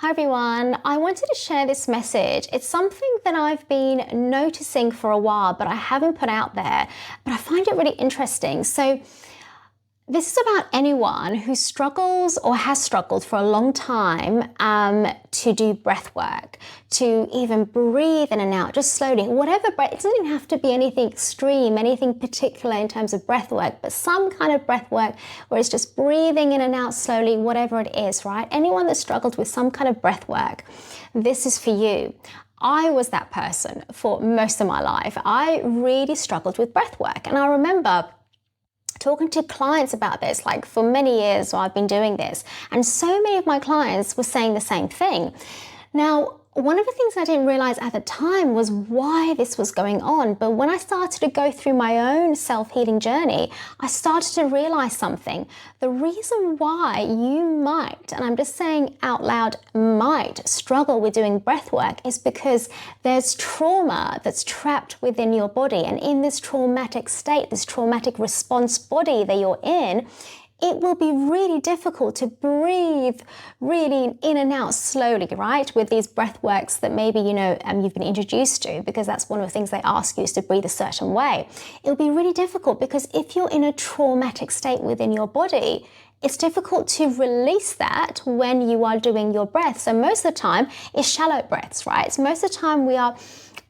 Hi everyone, I wanted to share this message. It's something that I've been noticing for a while, but I haven't put out there, but I find it really interesting. So this is about anyone who struggles or has struggled for a long time to do breath work, to even breathe in and out, just slowly, whatever breath. It doesn't even have to be anything extreme, anything particular in terms of breath work, but some kind of breath work where it's just breathing in and out slowly, whatever it is, right? Anyone that struggled with some kind of breath work, this is for you. I was that person for most of my life. I really struggled with breath work, and I remember talking to clients about this, like for many years I've been doing this, and so many of my clients were saying the same thing. Now, one of the things I didn't realize at the time was why this was going on, but when I started to go through my own self-healing journey, I started to realize something. The reason why you might, and I'm just saying out loud, might struggle with doing breath work is because there's trauma that's trapped within your body, and in this traumatic state, this traumatic response body that you're in, it will be really difficult to breathe really in and out slowly, right? With these breath works that maybe, you've been introduced to, because that's one of the things they ask you is to breathe a certain way. It'll be really difficult because if you're in a traumatic state within your body, it's difficult to release that when you are doing your breath. So most of the time, it's shallow breaths, right? So most of the time we are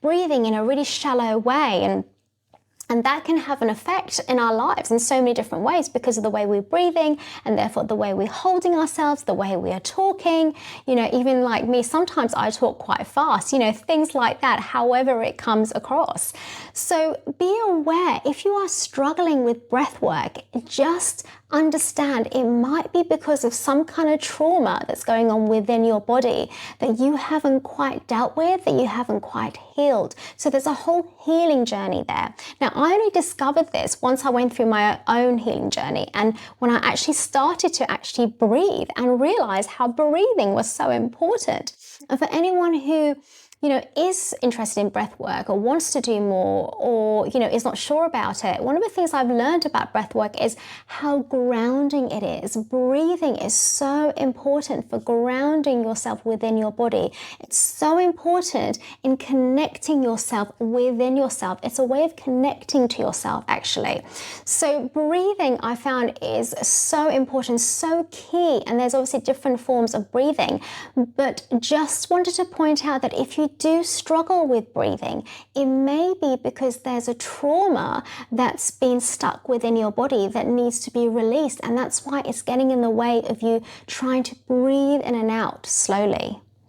breathing in a really shallow way, and that can have an effect in our lives in so many different ways because of the way we're breathing, and therefore the way we're holding ourselves, the way we are talking. Even like me, sometimes I talk quite fast, things like that, however it comes across. So be aware, if you are struggling with breath work, just understand it might be because of some kind of trauma that's going on within your body that you haven't quite dealt with, that you haven't quite healed. So there's a whole healing journey there. Now, I only discovered this once I went through my own healing journey, and when I actually started to actually breathe and realize how breathing was so important. And for anyone who is interested in breath work or wants to do more, or, is not sure about it, one of the things I've learned about breath work is how grounding it is. Breathing is so important for grounding yourself within your body. It's so important in connecting yourself within yourself. It's a way of connecting to yourself, actually. So breathing, I found, is so important, so key. And there's obviously different forms of breathing, but just wanted to point out that if you do struggle with breathing, it may be because there's a trauma that's been stuck within your body that needs to be released, and that's why it's getting in the way of you trying to breathe in and out slowly.